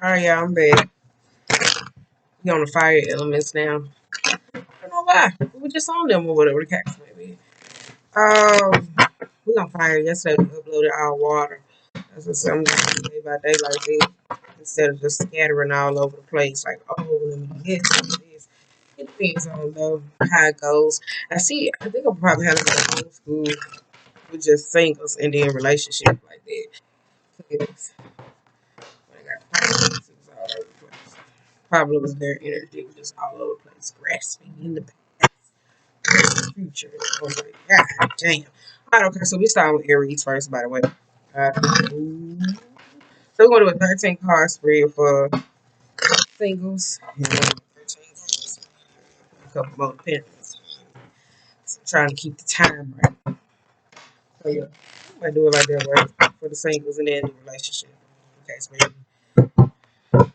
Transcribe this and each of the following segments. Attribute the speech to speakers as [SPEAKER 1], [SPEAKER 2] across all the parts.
[SPEAKER 1] Alright, yeah, I'm back. We on the fire elements now. I don't know why. We were just on them or whatever the case may be. We on fire yesterday. We uploaded our water. That's what I'm doing day by day like this. Instead of just scattering all over the place. Like, oh, let me do this, let me do this. It depends on how it goes. I think I'll probably have like old school with just singles and then relationship like that. Because I got problems, it was all over the place. Probably was their energy was just all over the place, grasping in the future. I was like, God damn. All right, okay, so we start with Aries first, by the way. So we're going to do a 13 card spread for singles. And 13 cards, a couple more pennies. So I'm trying to keep the time right. So yeah, I might do it like that, right? For the singles and then the relationship. Okay, so maybe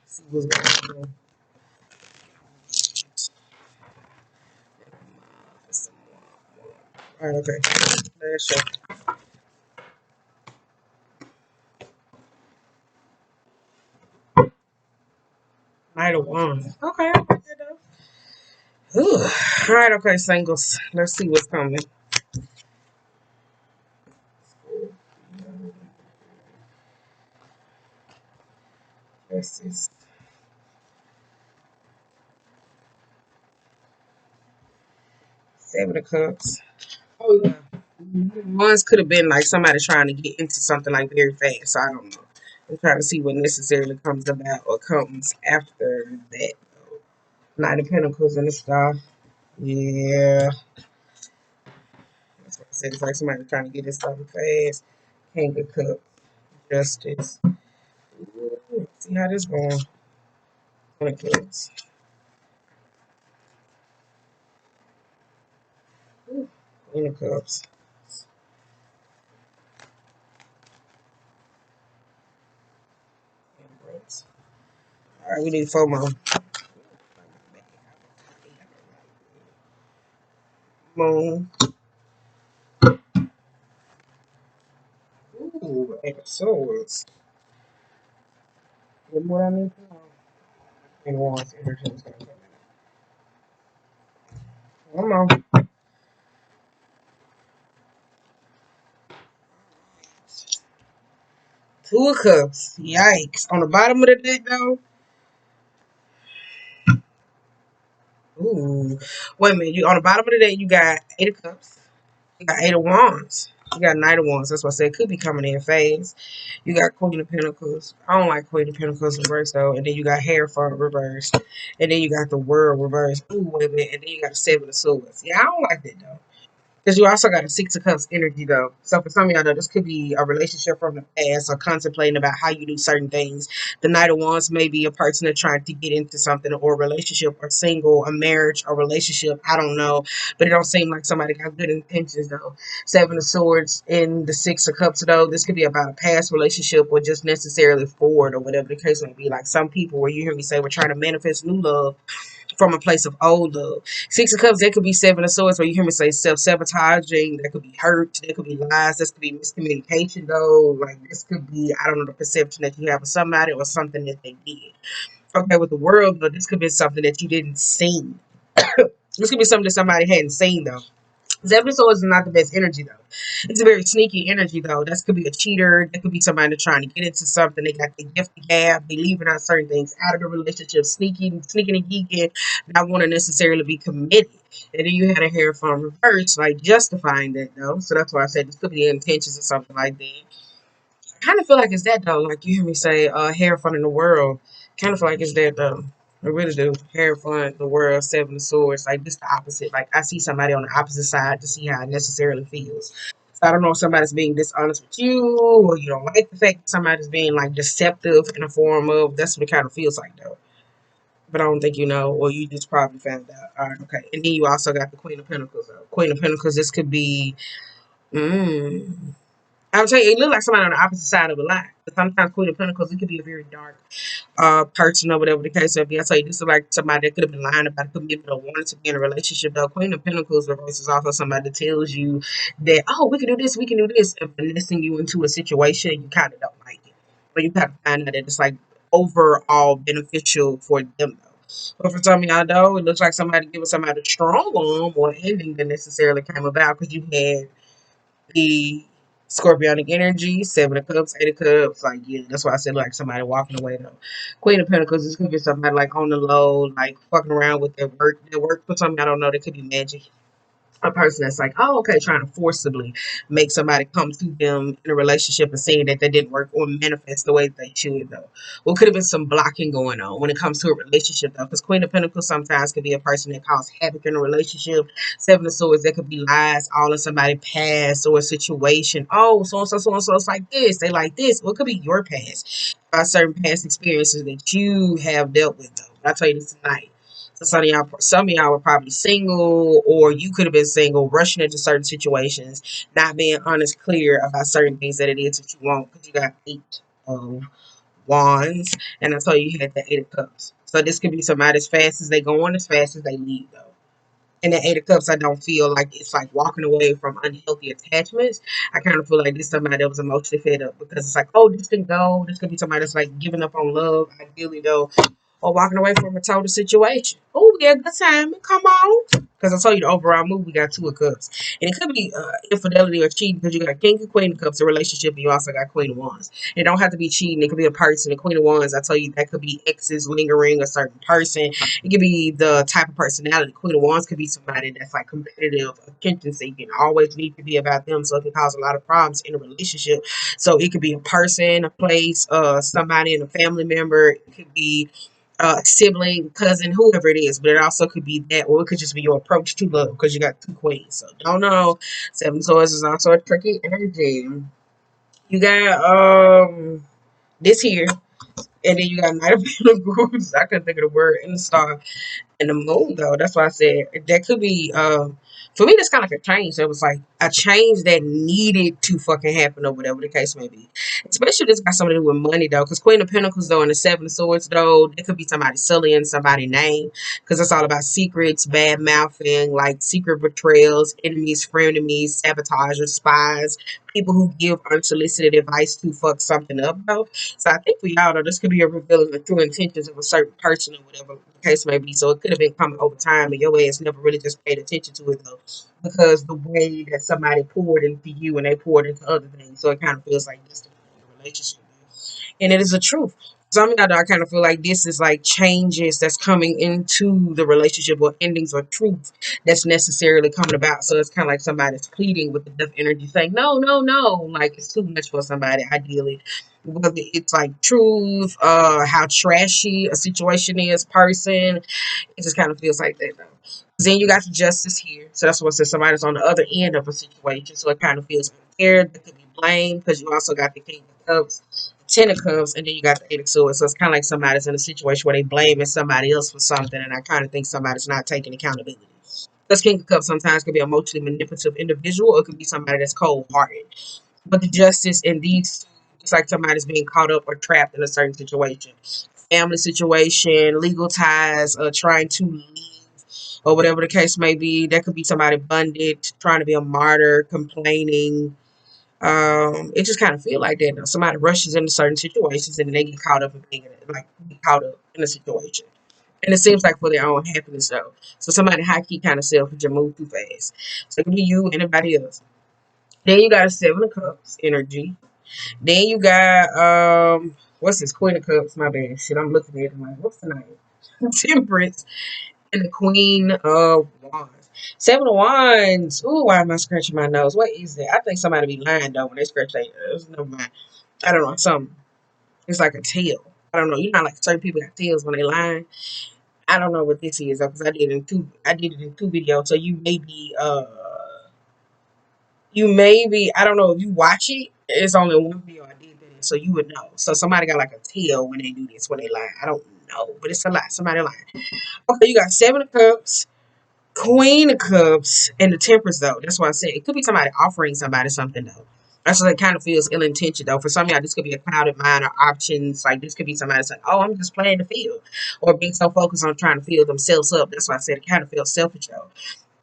[SPEAKER 1] see what's going on. All right, okay. Last show. Knight of Wands. Okay, I like that though. Ooh. All right, okay, singles. Let's see what's coming. This is 7 of Cups. Oh yeah. Ones could have been like somebody trying to get into something like very fast. So I don't know. I'm trying to see what necessarily comes about or comes after that. Knight of Pentacles in the sky. Yeah. That's what I said. It's like somebody trying to get this stuff fast. King of Cups. Justice. Ooh, see how this going. 10 of Cups. Ooh, Queen of Cups. Empress. All right, we need 4 more. Moon. Ooh, 8 of Swords. What more I need to know? And Wands energy is going to come in. Come on. 2 of Cups. Yikes. On the bottom of the deck, though. Ooh. Wait a minute. You on the bottom of the deck, you got 8 of Cups. You got 8 of Wands. You got Knight of Wands. That's what I said. It could be coming in phase. You got Queen of Pentacles. I don't like Queen of Pentacles reverse, though. And then you got Hierophant reverse. And then you got the World reverse. Ooh, wait a minute. And then you got the 7 of Swords. Yeah, I don't like that, though. Because you also got a 6 of Cups energy, though. So for some of y'all, though, this could be a relationship from the past or contemplating about how you do certain things. The Knight of Wands may be a person that's trying to get into something or a relationship or single, a marriage or relationship. I don't know. But it don't seem like somebody got good intentions, though. 7 of Swords and the 6 of Cups, though. This could be about a past relationship or just necessarily forward or whatever the case may be. Like some people where you hear me say we're trying to manifest new love from a place of old love. 6 of Cups, that could be 7 of Swords, where you hear me say self-sabotaging. That could be hurt. That could be lies. This could be miscommunication, though. Like, this could be, I don't know, the perception that you have of somebody or something that they did. Okay, with the World, but this could be something that you didn't see. This could be something that somebody hadn't seen, though. 7 of Swords is not the best energy, though. It's a very sneaky energy, though. That could be a cheater. That could be somebody trying to get into something. They got the gift of gab. They leaving out certain things out of the relationship, sneaking and geeking, not want to necessarily be committed. And then you had a hair from reverse, like justifying that, though. So that's why I said this could be intentions or something like that. I kind of feel like it's that, though. Like you hear me say, hair fun in the world. Kind of feel like it's that, though. I really do. Hair fun, the world, 7 of Swords. Like, just the opposite. Like, I see somebody on the opposite side to see how it necessarily feels. So I don't know if somebody's being dishonest with you, or you don't like the fact that somebody's being, like, deceptive in a form of, that's what it kind of feels like, though. But I don't think you know, or you just probably found out. All right, okay. And then you also got the Queen of Pentacles, though. Queen of Pentacles, this could be, I'll tell you, it look like somebody on the opposite side of a lie. But sometimes Queen of Pentacles, it could be a very dark person or whatever the case may be. I tell you, this is like somebody that could have been lying about commitment or wanted to be in a relationship. Though Queen of Pentacles reverse is also somebody that tells you that, oh, we can do this, we can do this, and finessing you into a situation you kind of don't like it. But you kind of find out that it's like overall beneficial for them though. But for some of y'all though, it looks like somebody giving somebody a strong arm or ending that necessarily came about because you had the Scorpionic energy, Seven of Cups, Eight of Cups. Like, yeah, that's why I said like somebody walking away though. Queen of Pentacles, this could be somebody like on the low, like fucking around with their work. Their work for something I don't know, they could be magic, a person that's like, oh, okay, trying to forcibly make somebody come to them in a relationship and saying that they didn't work or manifest the way that they should, though. Well, could have been some blocking going on when it comes to a relationship, though, because Queen of Pentacles sometimes could be a person that causes havoc in a relationship. Seven of Swords, that could be lies all in somebody's past or a situation. Oh, so and so, so and so, it's like this, they like this. Well, it could be your past, certain past experiences that you have dealt with, though. I'll tell you this tonight. So some of y'all were probably single, or you could have been single, rushing into certain situations, not being honest, clear about certain things that it is that you want, because you got Eight of Wands, and I told you you had the Eight of Cups. So this could be somebody as fast as they go on, as fast as they leave, though. And the Eight of Cups, I don't feel like it's like walking away from unhealthy attachments. I kind of feel like this is somebody that was emotionally fed up because it's like, oh, this can go. This could be somebody that's like giving up on love, ideally, though, or walking away from a total situation. Oh, yeah, good time. Come on. Because I told you the overall move, we got Two of Cups. And it could be infidelity or cheating because you got King and Queen of Cups, a relationship, and you also got Queen of Wands. It don't have to be cheating. It could be a person. The Queen of Wands, I tell you, that could be exes lingering a certain person. It could be the type of personality. Queen of Wands could be somebody that's like competitive, attention seeking, always need to be about them, so it can cause a lot of problems in a relationship. So it could be a person, a place, somebody, and a family member. It could be sibling, cousin, whoever it is, but it also could be that, or it could just be your approach to love because you got two queens. So don't know. Seven Swords is also a tricky energy. You got this here, and then you got Knight of Pentacles. I couldn't think of the word, in the Star and the Moon though. That's why I said that could be for me that's kind of like a change. So it was like a change that needed to fucking happen or whatever the case may be. Especially if this got something to do with money though. Because Queen of Pentacles though and the Seven of Swords though, it could be somebody sullying somebody's name. Because it's all about secrets, bad mouthing, like secret betrayals, enemies, frenemies, sabotagers, spies, people who give unsolicited advice to fuck something up though. So I think for y'all though, this could be a revealing the true intentions of a certain person or whatever the case may be. So it could have been coming over time, and your ass never really just paid attention to it though, because the way that somebody poured into you and they poured into other things. So it kind of feels like this is a relationship, and it is a truth. Some of y'all, I kind of feel like this is like changes that's coming into the relationship, or endings or truth that's necessarily coming about. So it's kind of like somebody's pleading with the death energy, saying, no, no, no. Like it's too much for somebody, ideally. Whether it's like truth, how trashy a situation is, person. It just kind of feels like that, though. Then you got the Justice here. So that's what says somebody's on the other end of a situation. So it kind of feels unfair. There could be blame because you also got the King of Cups, Ten of Cups, and then you got the Eight of Swords. So it's kind of like somebody's in a situation where they blaming somebody else for something, and I kind of think somebody's not taking accountability. Because King of Cups sometimes could be a emotionally manipulative individual, or it could be somebody that's cold-hearted. But the Justice in these two, it's like somebody's being caught up or trapped in a certain situation. Family situation, legal ties, trying to leave, or whatever the case may be. That could be somebody bonded, trying to be a martyr, complaining, it just kind of feel like that. Somebody rushes into certain situations and they get caught up in being like get caught up in a situation. And it seems like for their own happiness though. So somebody high key kind of selfish and move too fast. So it can be you, anybody else. Then you got a Seven of Cups energy. Then you got what's this? Queen of Cups, my bad. Shit, I'm looking at it like, what's the name? Temperance and the Queen of Wands. Seven of Wands. Ooh, why am I scratching my nose? What is it? I think somebody be lying though when they scratch their nose. Never mind. I don't know. Something. It's like a tail. I don't know. You know, like certain people got tails when they lying. I don't know what this is though, because I did it in two. I did it in two videos. So you may be. You may be. I don't know if you watch it. It's only one video I did that in, so you would know. So somebody got like a tail when they do this when they lie. I don't know, but it's a lie. Somebody lying. Okay, you got Seven of Cups. Queen of Cups and the Temperance though. That's why I said it could be somebody offering somebody something though. That's what it kind of feels ill intentioned though. For some of y'all, this could be a clouded mind or options. Like this could be somebody saying, "Oh, I'm just playing the field," or being so focused on trying to fill themselves up. That's why I said it kind of feels selfish though.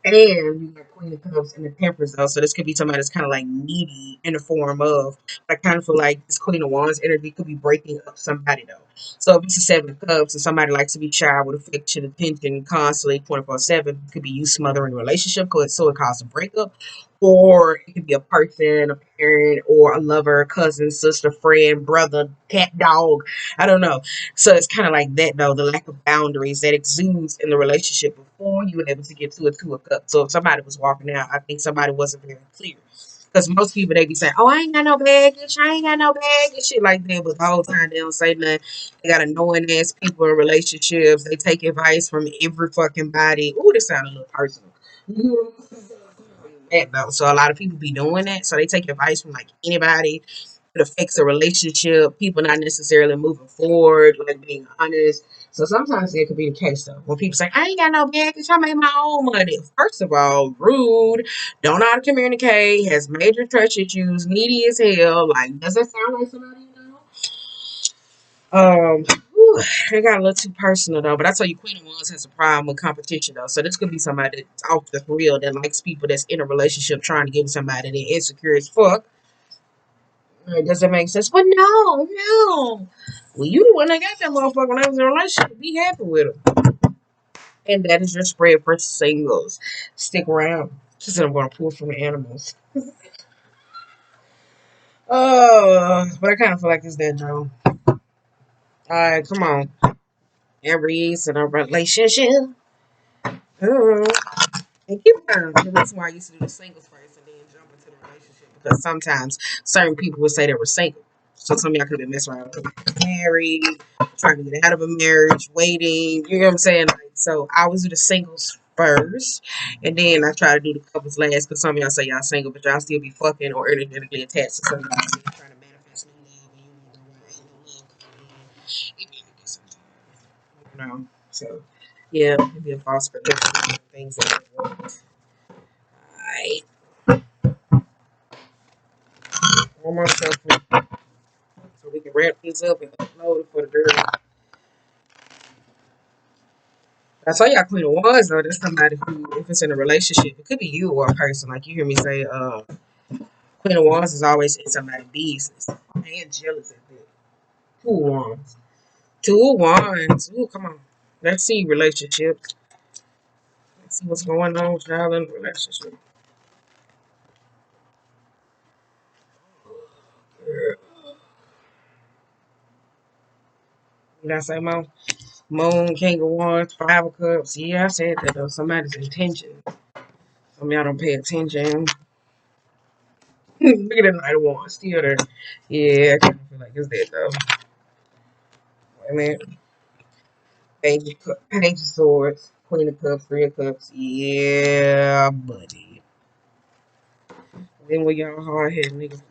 [SPEAKER 1] And you got Queen of Cups and the Temperance though. So this could be somebody that's kind of like needy in the form of. But I kind of feel like this Queen of Wands energy could be breaking up somebody though. So if it's a Seven of Cups and somebody likes to be shy with affection, attention, constantly 24/7, it could be you smothering a relationship, so it causes a breakup. Or it could be a person, a parent, or a lover, cousin, sister, friend, brother, cat, dog. I don't know. So it's kind of like that though, the lack of boundaries that exudes in the relationship before you were able to get to a two of cups. So if somebody was walking out, I think somebody wasn't very clear. Because most people they be saying, "Oh, I ain't got no baggage, I ain't got no baggage," shit like that. But the whole time they don't say nothing. They got annoying ass people in relationships. They take advice from every fucking body. Ooh, this sounds a little personal. That though. So a lot of people be doing that. So they take advice from like anybody. It affects a relationship. People not necessarily moving forward, like being honest. So sometimes that could be the case though. When people say, "I ain't got no baggage, I make my own money." First of all, rude, don't know how to communicate, has major trust issues, needy as hell. Like, does that sound like somebody you know? Whew, it got a little too personal though. But I tell you, Queen of Wands has a problem with competition though. So this could be somebody that's off the real that likes people that's in a relationship trying to get with somebody that insecure as fuck. Does it make sense? But no, no. Well, you the one that got that motherfucker when I was in a relationship. Be happy with him. And that is your spread for singles. Stick around. She said I'm going to pull from the animals. But I kind of feel like it's that, Joe. Alright, come on. Aries in a relationship. Uh, and keep in mind, the reason why I used to do the singles first and then jump into the relationship because sometimes certain people would say they were single. So some of y'all could have been messing around with married, trying to get out of a marriage, waiting. You know what I'm saying? Like, so I always do the singles first, and then I try to do the couples last. Because some of y'all say y'all single, but y'all still be fucking or energetically attached to somebody. So you're trying to manifest new love, and you know ain't no love coming in. It didn't get sometimes. You know, so yeah, it'd be a false protection things like that. Alright, one more shuffle so we can wrap this up and upload it for the girl. I saw y'all Queen of Wands though. There's somebody who, if it's in a relationship, it could be you or a person. Like you hear me say, Queen of Wands is always in somebody's business. And jealous at that. Two of Wands. Two of Wands. Ooh, come on. Let's see relationships. Let's see what's going on with y'all in the relationship. Did I say Mo? Moon, King of Wands, Five of Cups. Yeah, I said that though. Somebody's intention. Some of y'all don't pay attention. Look at the Knight of Wands. Still there. Yeah, I kind of feel like it's that though. Wait a minute. Page of Swords. Queen of Cups. Three of Cups. Yeah, buddy. Then with y'all hard headed niggas.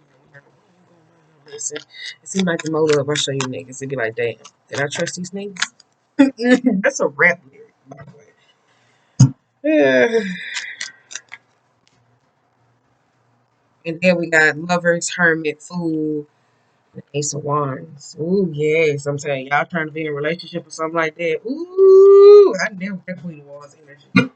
[SPEAKER 1] Listen, it seems like the more love I show you niggas, it be like, damn, did I trust these niggas? That's a rap lyric, by the way. Yeah. And then we got Lovers, Hermit, Fool, Ace of Wands. Ooh, yes. I'm saying y'all trying to be in a relationship or something like that. Ooh, I never that Queen of Wands energy.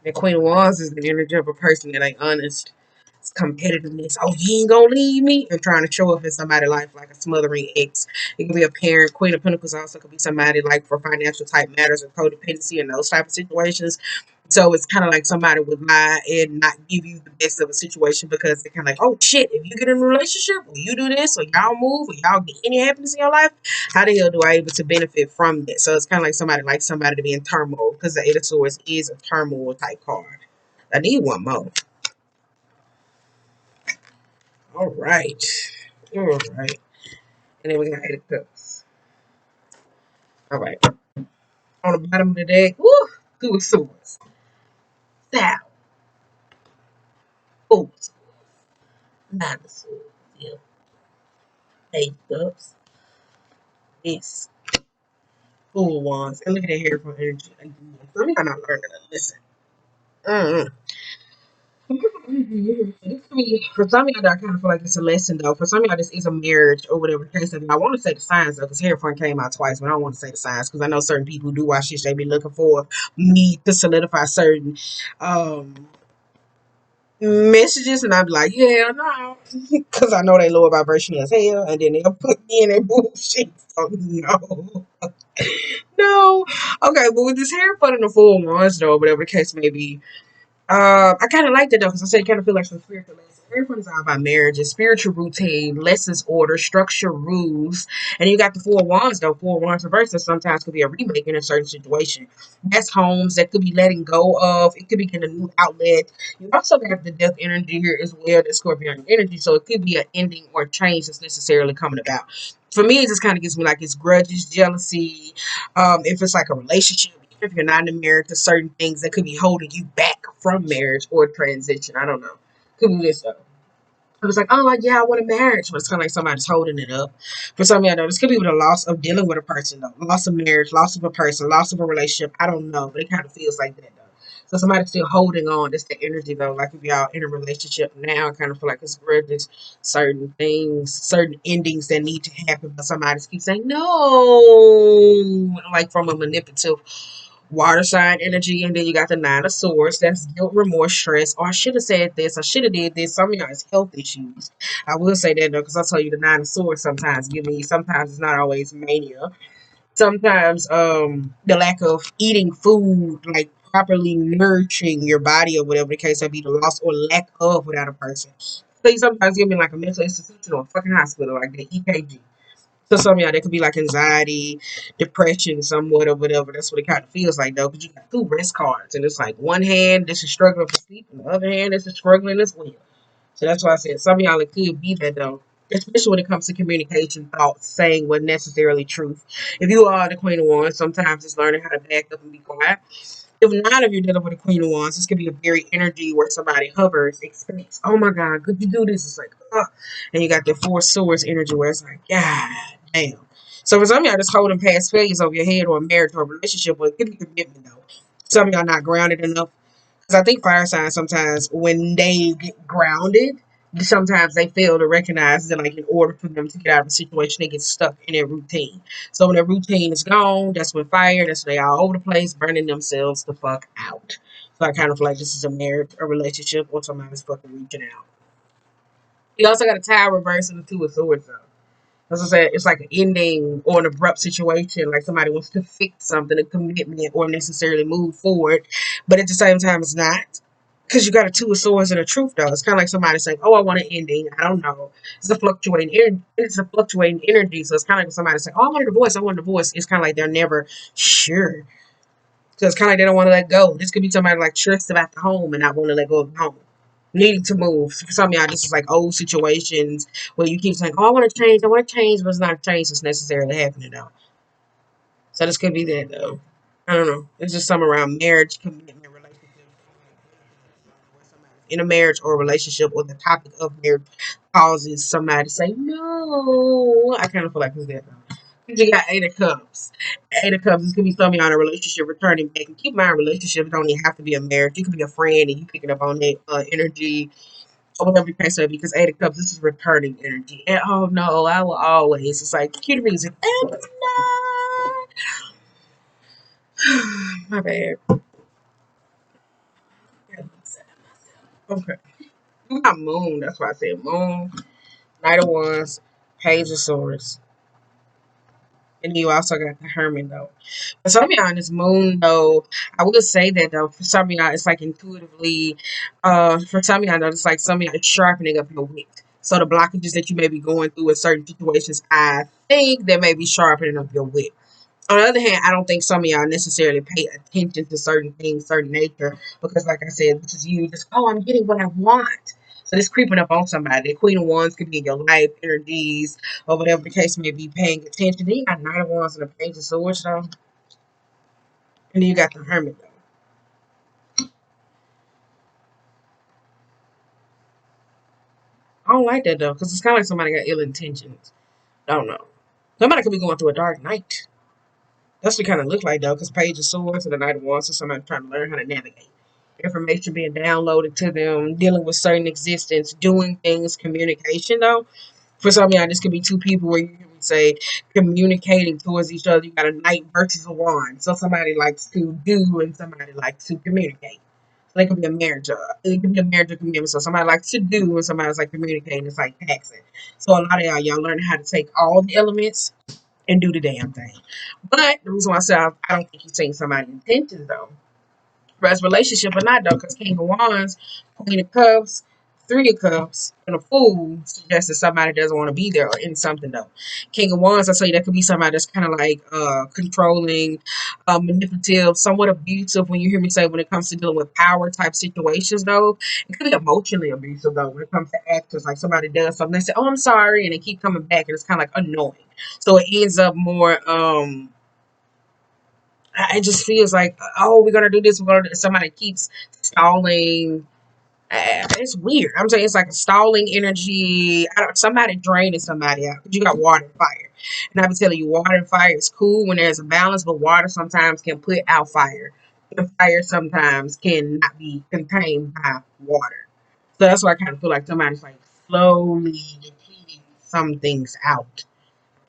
[SPEAKER 1] That Queen of Wands is the energy of a person that ain't honest. It's competitiveness. Oh, you ain't gonna leave me, and trying to show up in somebody's life like a smothering ex. It could be a parent. Queen of Pentacles also could be somebody like for financial type matters or codependency and those type of situations. So it's kind of like somebody would lie and not give you the best of a situation because they're kind of like, oh shit, if you get in a relationship or you do this or y'all move or y'all get any happiness in your life, how the hell do I able to benefit from that? So it's kind of like somebody to be in turmoil because the Eight of Swords is a turmoil type card. I need one more. All right. All right. And then we got Eight of Cups. All right. On the bottom of the deck, woo, Two of Swords. Sow. Four of Swords. Nine of Swords. Yeah. Eight of Cups. This. Fool of Wands. And look at that hair from energy. Some of y'all not learning to listen. Mm-hmm. For some of y'all, I kind of feel like it's a lesson, though. For some of y'all, this is a marriage or whatever the case. I want to say the signs, though, because hair front came out twice, but I don't want to say the signs because I know certain people who do watch this, they be looking for me to solidify certain um messages, and I'd be like, hell no, because I know they lower vibration as hell, and then they'll put me in their bullshit. So no, no. Okay, but with this hair fun in the full ones though, whatever the case may be, I kind of like that though, because I said I kind of feel like some spiritual lessons. Everyone is all about marriage, and spiritual routine, lessons, order, structure, rules, and you got the four wands though. Four wands reversed that sometimes could be a remake in a certain situation. That's homes that could be letting go of. It could be getting a new outlet. You also got the death energy here as well, the Scorpion energy. So it could be an ending or change that's necessarily coming about. For me, it just kind of gives me like it's grudges, jealousy. If it's like a relationship, if you're not in a marriage, there's certain things that could be holding you back from marriage or transition. I don't know. Could be this though. It was like, oh, like, yeah, I want a marriage, but it's kind of like somebody's holding it up. For some of y'all, know, this could be with a loss of dealing with a person, though. Loss of marriage, loss of a person, loss of a relationship. I don't know, but it kind of feels like that, though. So somebody's still holding on. That's the energy, though. Like if y'all in a relationship now, I kind of feel like it's grudges, certain things, certain endings that need to happen, but somebody keeps saying no, like from a manipulative water sign energy, and then you got the nine of swords. That's guilt, remorse, stress. Oh, I should have said this. I should have did this. Some of y'all is health issues. I will say that though, because I tell you the nine of swords sometimes give me. Sometimes it's not always mania. Sometimes the lack of eating food like properly nourishing your body or whatever the case may be, the loss or lack of without a person. So you sometimes give me like a mental institution or a fucking hospital, like the EKG. So some of y'all, that could be like anxiety, depression, somewhat or whatever. That's what it kind of feels like, though, because you got two rest cards, and it's like one hand this is struggling for sleep, and the other hand this is struggling as well. So that's why I said some of y'all it could be that though, especially when it comes to communication, thoughts, saying what necessarily truth. If you are the Queen of Wands, sometimes it's learning how to back up and be quiet. If not, if you're dealing with a Queen of Wands, this could be a very energy where somebody hovers, expects, oh my God, could you do this? It's like, and you got the Four Swords energy where it's like, God damn. So for some of y'all, just holding past failures over your head or a marriage or a relationship, but it could be commitment though. Some of y'all not grounded enough. Because I think fire signs sometimes, when they get grounded, sometimes they fail to recognize that, like, in order for them to get out of a situation, they get stuck in their routine. So when their routine is gone, that's when fire, that's when they all over the place, burning themselves the fuck out. So I kind of feel like this is a marriage, a relationship, or somebody's fucking reaching out. You also got a tower reverse and the two of swords, though. As I said, it's like an ending or an abrupt situation, like somebody wants to fix something, a commitment, or necessarily move forward, but at the same time, it's not. Because you got a two of swords and a truth, though. It's kind of like somebody saying, "Oh, I want an ending." I don't know. It's a fluctuating energy. So it's kind of like somebody saying, "Oh, I want a divorce. I want a divorce." It's kind of like they're never sure. So it's kind of like they don't want to let go. This could be somebody like stressed about the home and not want to let go of the home, needing to move. For some of y'all, this is like old situations where you keep saying, "Oh, I want to change," but it's not a change that's necessarily happening though. So this could be that though. I don't know. It's just something around marriage, commitment, relationship, in a marriage or a relationship, or the topic of marriage causes somebody to say no. I kind of feel like it's that though. You got Eight of Cups. Eight of Cups, this could be something on a relationship returning back. And keep in mind, relationships don't even have to be a marriage. You could be a friend and you picking up on that energy or whatever you can say, because Eight of Cups, this is returning energy. And oh no, I will always. It's like cue the music. And my bad. Okay. You got Moon. That's why I said Moon. Knight of Wands. Page of Swords. And you also got the Hermit though. For some of y'all in this moon though, I will say that though, for some of y'all it's like intuitively, for some of y'all though, it's like some of y'all it's sharpening up your wit. So the blockages that you may be going through in certain situations, I think that may be sharpening up your wit. On the other hand, I don't think some of y'all necessarily pay attention to certain things, certain nature, because like I said, this is you just, oh, I'm getting what I want. So this creeping up on somebody. The Queen of Wands could be in your life, energies, or whatever the case may be, paying attention. Then you got Knight of Wands and the Page of Swords, though. And then you got the Hermit, though. I don't like that, though, because it's kind of like somebody got ill intentions. I don't know. Somebody could be going through a dark night. That's what it kind of look like, though, because Page of Swords and the Knight of Wands is somebody trying to learn how to navigate. Information being downloaded to them, dealing with certain existence, doing things, communication, though. For some of y'all, this could be two people where you can say communicating towards each other. You got a knight versus a wand. So somebody likes to do and somebody likes to communicate. Like it could be a marriage. It could be a marriage or commitment. So somebody likes to do and somebody's like communicating. It's like taxing. So a lot of y'all learning how to take all the elements and do the damn thing. But the reason why I say I don't think you're seeing somebody's intentions though. Whereas relationship or not though, because King of Wands, Queen of Cups, Three of Cups, and a Fool suggests that somebody doesn't want to be there or in something though. King of Wands, I tell you, that could be somebody that's kind of like controlling, manipulative, somewhat abusive. When you hear me say when it comes to dealing with power type situations though, it could be emotionally abusive though. When it comes to actors, like somebody does something, they say, "Oh, I'm sorry," and they keep coming back, and it's kind of like annoying. So it ends up more. It just feels like, oh, we're gonna do this. We're gonna do. Somebody keeps stalling. It's weird. I'm saying it's like a stalling energy. Somebody draining somebody out. You got water and fire, and I be telling you, water and fire is cool when there's a balance, but water sometimes can put out fire, and fire sometimes cannot be contained by water. So that's why I kind of feel like somebody's like slowly depleting some things out.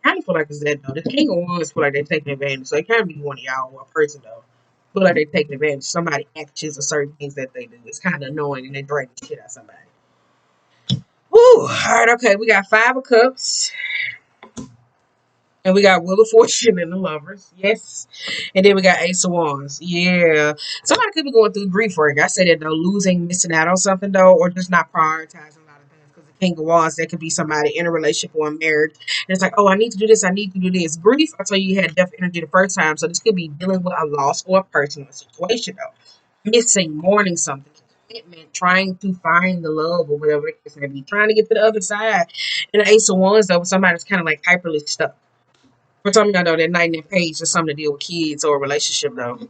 [SPEAKER 1] I kind of feel like it's that though. The King of Wands feel like they're taking advantage. So it can't be one of y'all or a person though. Feel like they're taking advantage. Somebody actions or certain things that they do. It's kind of annoying and they drag the shit out of somebody. Woo! All right, okay. We got Five of Cups. And we got Wheel of Fortune and the Lovers. Yes. And then we got Ace of Wands. Yeah. Somebody could be going through grief work. I said that though, losing, missing out on something though, or just not prioritizing a lot of things. Because the King of Wands, that could be somebody in a relationship or a marriage. And it's like, oh, I need to do this. I need to do this. Grief, I told you had death energy the first time. So this could be dealing with a loss or a personal situation though. Missing, mourning something. Commitment, trying to find the love or whatever it is, maybe trying to get to the other side. And the Ace of Wands though, somebody's kind of like hyperly stuck. For some of y'all know that night and that page is something to deal with kids or a relationship though.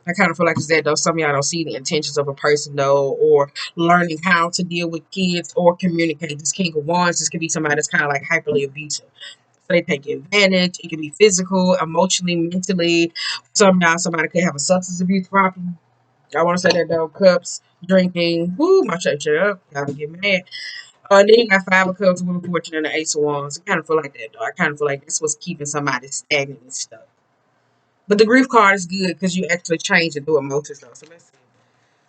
[SPEAKER 1] I kind of feel like it's that though. Some of y'all don't see the intentions of a person though, or learning how to deal with kids or communicate. This King of Wands, this could be somebody that's kind of like hyperly abusive. So they take advantage. It can be physical, emotionally, mentally. Some of y'all, somebody could have a substance abuse problem. I want to say that though. Cups, drinking. Whoo, my shut up. Y'all get mad. Then you got Five of Cups, Wheel of Fortune, and the Ace of Wands. I kind of feel like that though. I kind of feel like that's what's keeping somebody stagnant and stuff. But the grief card is good because you actually change it through emotions though. So let's see.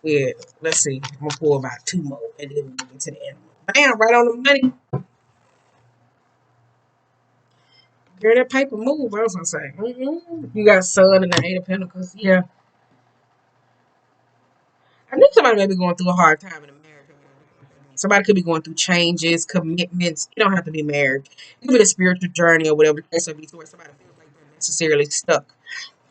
[SPEAKER 1] Yeah, let's see. I'm gonna pull about two more and then we'll get to the animal. Bam, right on the money. Girl, that paper move, I was gonna say. You got Sun and the Eight of Pentacles. Yeah. I think somebody may be going through a hard time in America. Somebody could be going through changes, commitments. You don't have to be married. It could be a spiritual journey or whatever the case may be, to where somebody feels like they're necessarily stuck.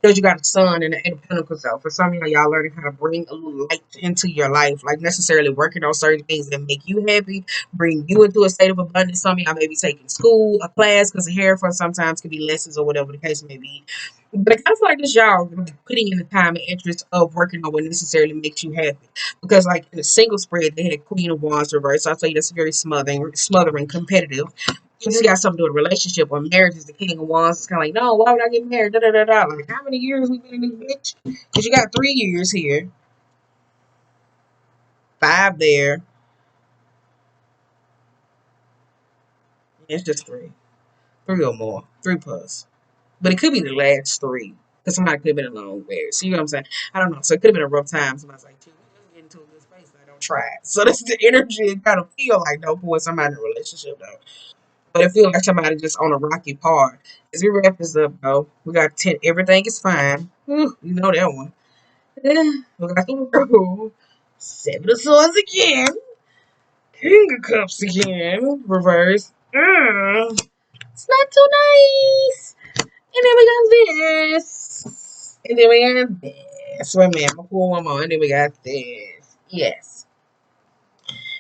[SPEAKER 1] Because you got the Sun and the Eight of Pentacles out. For some of y'all learning how to bring a little light into your life, like necessarily working on certain things that make you happy, bring you into a state of abundance. Some of y'all may be taking school, a class, because the hair for sometimes could be lessons or whatever the case may be. But I kind of feel like this y'all putting in the time and interest of working on what necessarily makes you happy. Because like in a single spread, they had Queen of Wands reverse. So I'll tell you that's very smothering, competitive. You just got something to do with a relationship or marriage is the King of Wands. It's kind of like, no, why would I get married? Da, da, da, da. Like, how many years we been in this bitch? Because you got 3 years here, five there. It's just three. Three or more. Three plus. But it could be the last three. Because somebody could have been a long marriage. So you know what I'm saying? I don't know. So it could have been a rough time. Somebody's like, let's get into a good space. I don't try it. So that's the energy it kind of feel like, though, for somebody in a relationship, though. But it feels like somebody just on a rocky part. As we wrap this up, though, we got 10. Everything is fine. Whew, you know that one. Yeah, we got the world. Seven of Swords again. King of Cups again. Reverse. It's not too nice. And then we got this. And then we got this. Wait a minute. I'm going to pull one more. And then we got this. Yes.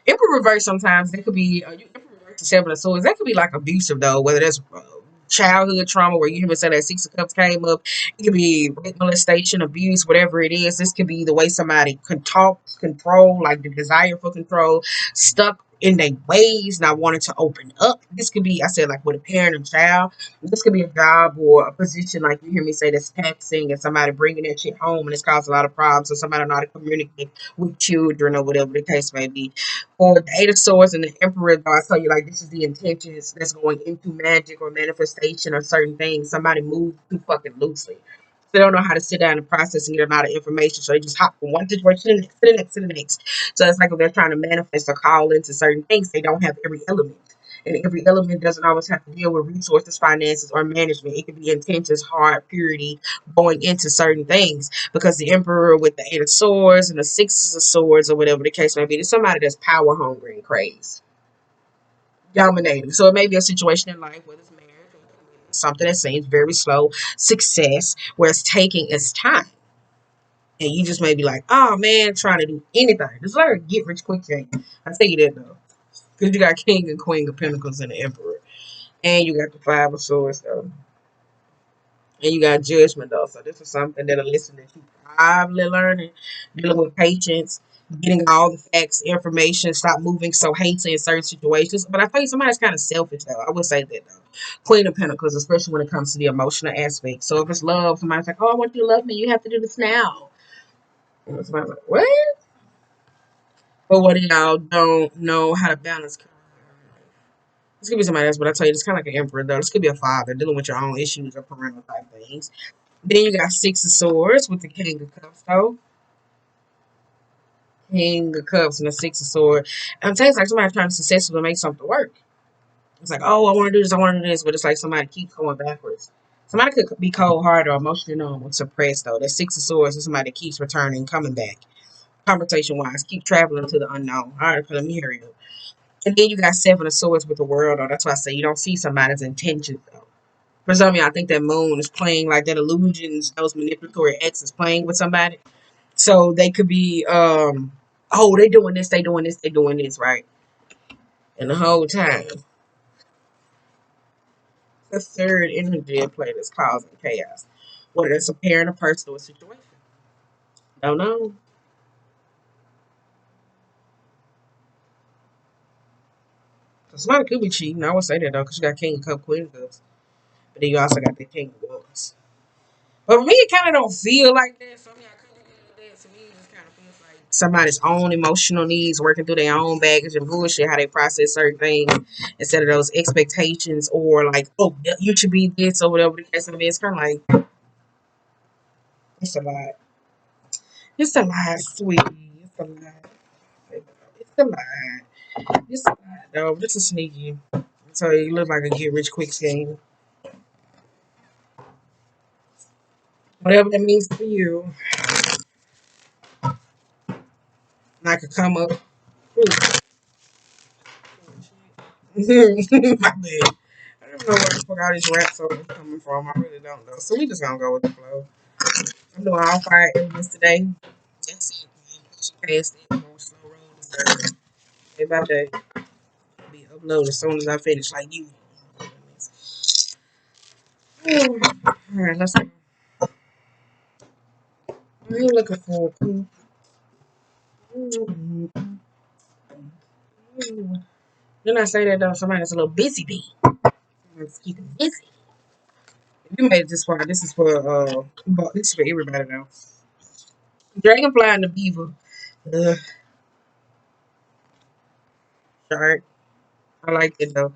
[SPEAKER 1] Emperor reverse sometimes. That could be Emperor reverse to Seven of Swords. That could be like abusive though, whether that's childhood trauma where you even say that Six of Cups came up. It could be rape, molestation, abuse, whatever it is. This could be the way somebody can talk, control, like the desire for control, stuck in their ways, not wanting to open up. This could be, I said, like with a parent and child. This could be a job or a position, like you hear me say, that's taxing and somebody bringing that shit home and it's caused a lot of problems. So somebody not to communicate with children or whatever the case may be. Or the Eight of Swords and the Emperor, though, I tell you, like, this is the intentions that's going into magic or manifestation or certain things. Somebody moves too fucking loosely. They don't know how to sit down and process and get a lot of information. So they just hop from one situation to the next, to the next, to the next. So it's like if they're trying to manifest or call into certain things, they don't have every element. And every element doesn't always have to deal with resources, finances, or management. It can be intentions, heart, purity, going into certain things. Because the emperor with the 8 of swords and the 6 of swords, or whatever the case may be, there's somebody that's power hungry and crazy, dominating. So it may be a situation in life, whether it's marriage or something that seems very slow success, where it's taking its time. And you just may be like, oh man, trying to do anything. It's like a get rich quick thing. I tell you that though. Because you got King and Queen of Pentacles and the Emperor. And you got the 5 of Swords though. And you got Judgment though. So this is something that a lesson that you probably learning. Dealing with patience, getting all the facts, information, stop moving so hasty in certain situations. But I think somebody's kind of selfish though. I would say that though. Queen of Pentacles, especially when it comes to the emotional aspect. So if it's love, somebody's like, oh, I want you to love me. You have to do this now. And somebody's like, what? But what y'all don't know how to balance. This could be somebody else, but I tell you, it's kind of like an emperor, though. This could be a father dealing with your own issues or parental type things. Then you got 6 of Swords with the King of Cups, though. King of Cups and the 6 of Swords. And I'm telling you, it's like somebody trying to successfully make something work. It's like, oh, I want to do this, I want to do this, but it's like somebody keeps going backwards. Somebody could be cold-hearted or emotionally normal, suppressed, though. That 6 of Swords is somebody that keeps returning, coming back. Conversation-wise, keep traveling to the unknown. All right, let me hear you. And then you got 7 of Swords with the World, though. That's why I say you don't see somebody's intentions, though. For some of y'all, I think that moon is playing like that illusions, those manipulatory exes playing with somebody. So they could be, oh, they doing this, they doing this, they doing this, right? And the whole time, the third energy in play that's causing chaos. Whether it's a parent, a person, or a situation. Don't know. Somebody could be cheating. I would say that though, because you got King of Cups, Queen of Cups. But then you also got the King of Wands. But for me, it kind of don't feel like that. Some of y'all could do that. To me, it just kind of feels like somebody's own emotional needs, working through their own baggage and bullshit, how they process certain things instead of those expectations or like, oh, you should be this or whatever the case may be. It's kind of like, it's a lot. It's a lot, sweetie. It's a lot. It's a lot. It's a lot, though. This is sneaky. So you look like a get rich quick scheme. Whatever that means for you. And I could come up. My bad. I don't know where the fuck all these rap songs coming from. I really don't know. So we just gonna go with the flow. I'm doing all 5 elements today. That's it, man. She passed it on slow road to serve. Day by day. Be uploaded as soon as I finish, like you. Alright, let's go. What are you looking for? Then I say that though, somebody that's a little busy bee. Let's keep it busy. If you made it this far, this is for this is for everybody though. Dragonfly and the beaver. Ugh, shark. I like it though.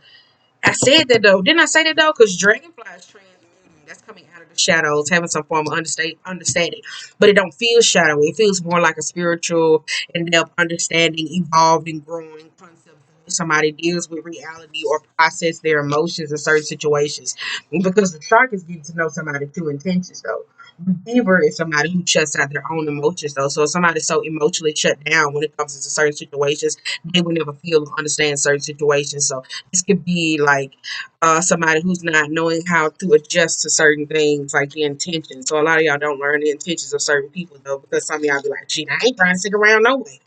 [SPEAKER 1] I said that though. Didn't I say that though? Because dragonfly is transmuting. That's coming out of the shadows, having some form of understanding. But it don't feel shadowy. It feels more like a spiritual, in-depth understanding, evolving, growing concept. Somebody deals with reality or process their emotions in certain situations. Because the shark is getting to know somebody's true intentions though. The beaver is somebody who shuts out their own emotions though. So if somebody's so emotionally shut down when it comes to certain situations, they will never feel or understand certain situations. So this could be like somebody who's not knowing how to adjust to certain things, like the intentions. So a lot of y'all don't learn the intentions of certain people though, because some of y'all be like, "Gee, I ain't trying to stick around no way."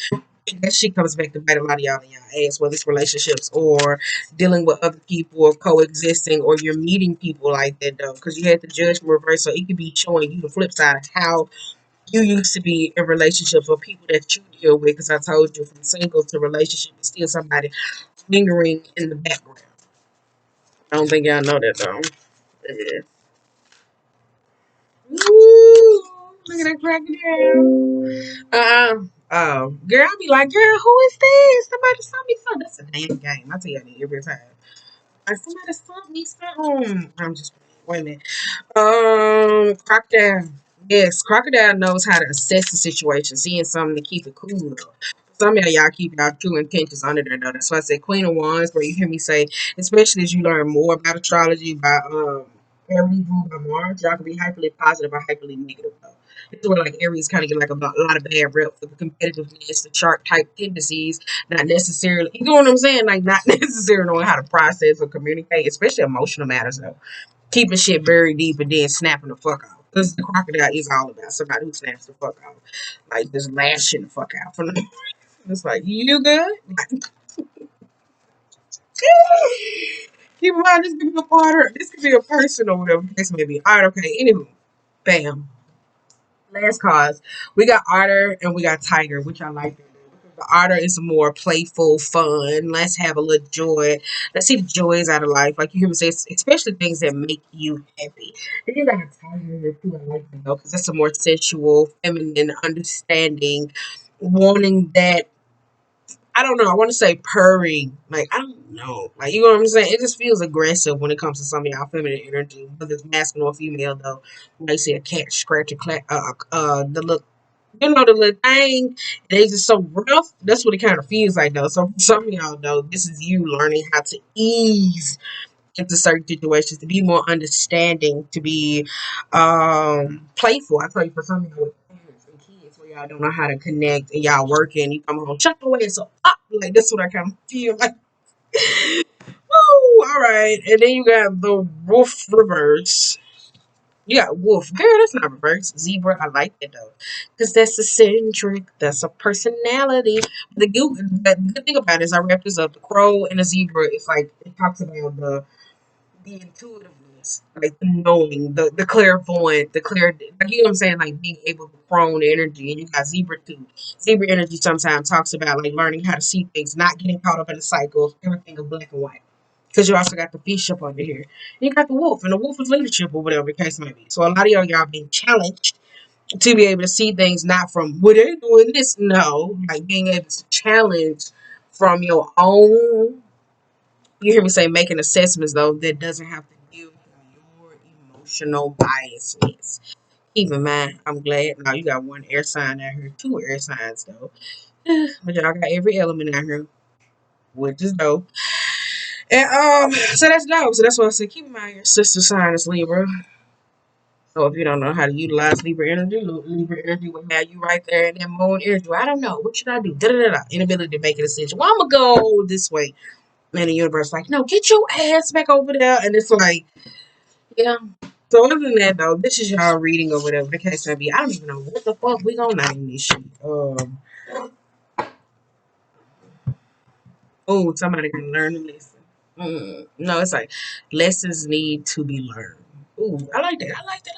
[SPEAKER 1] And that shit comes back to bite a lot of y'all in y'all ass, whether it's relationships or dealing with other people or coexisting, or you're meeting people like that though, because you had the judgment reverse, so it could be showing you the flip side of how you used to be in relationships or people that you deal with. Because I told you, from single to relationship, it's still somebody lingering in the background. I don't think y'all know that though. Yeah. Woo! Look at that cracking down. Girl, I be like, girl, who is this? Somebody saw me something. That's a damn game. I tell you that every time. Like somebody saw me something. I'm just playing. Wait a minute. Crocodile. Yes, crocodile knows how to assess the situation, seeing something to keep it cool. Though. Some of y'all keep y'all true intentions under there, though. That's why I said Queen of Wands, where you hear me say, especially as you learn more about astrology, by Aries ruled by Mars, y'all can be hyperly positive or hyperly negative, though. This is where like Aries kind of get like a lot of bad rep for the competitiveness, the shark type tendencies, not necessarily, you know what I'm saying? Like, not necessarily knowing how to process or communicate, especially emotional matters, though. Keeping shit very deep and then snapping the fuck out. Because the crocodile is all about somebody who snaps the fuck out. Like, just lashing the fuck out. From the, it's like, you good? Keep in mind, this could be a part of, this could be a person or whatever. This may be. Alright, okay. Anywho, bam. Last cause. We got Otter and we got Tiger, which I like. The Otter is more playful, fun. Let's have a little joy. Let's see the joys out of life. Like you hear me say, especially things that make you happy. Then you got a Tiger here too. I like that though, because that's a more sensual, feminine, understanding, wanting that. I don't know. I want to say purring. Like, I don't know. Like, you know what I'm saying? It just feels aggressive when it comes to some of y'all feminine energy, whether it's masculine or female, though. When they see a cat scratch a the little, you know, the little thing, and they just so rough. That's what it kind of feels like, though. So, for some of y'all, though, this is you learning how to ease into certain situations, to be more understanding, to be playful. I tell you, for some of y'all, parents and kids, where y'all don't know how to connect and y'all working, you come home, chuck away, so up. Like, that's what I kind of feel like. Woo, all right. And then you got the wolf reverse. You got wolf. Girl, that's not reverse. Zebra, I like it though. Because that's eccentric. That's a personality. The good thing about it is I wrapped this up. The crow and the zebra, it's like, it talks about the intuitiveness, like the knowing, the clairvoyant, the clear, like you know what I'm saying, like being able to prone the energy. And you got zebra too. Zebra energy sometimes talks about like learning how to see things, not getting caught up in the cycles, everything is black and white. Because you also got the fish up under here. And you got the wolf, and the wolf is leadership or whatever the case may be. So a lot of y'all being challenged to be able to see things not from what they're doing this, no, like being able to challenge from your own, you hear me say making assessments though that doesn't have to deal with your emotional biasness. Keep in mind, I'm glad now you got one air sign out here, two air signs though. But y'all got every element out here, which is dope. And so that's dope. So that's why I said keep in mind your sister sign is Libra. So if you don't know how to utilize Libra energy will have you right there in that moon energy. I don't know. What should I do? Da da da da. Inability to make a decision. Well, I'm gonna go this way. And the universe like, no, get your ass back over there. And it's like, yeah. So other than that though, this is y'all reading or whatever the case may be. I don't even know what the fuck we gonna name this shit. Oh, somebody can learn a lesson. No, it's like lessons need to be learned. Ooh, I like that. I like that.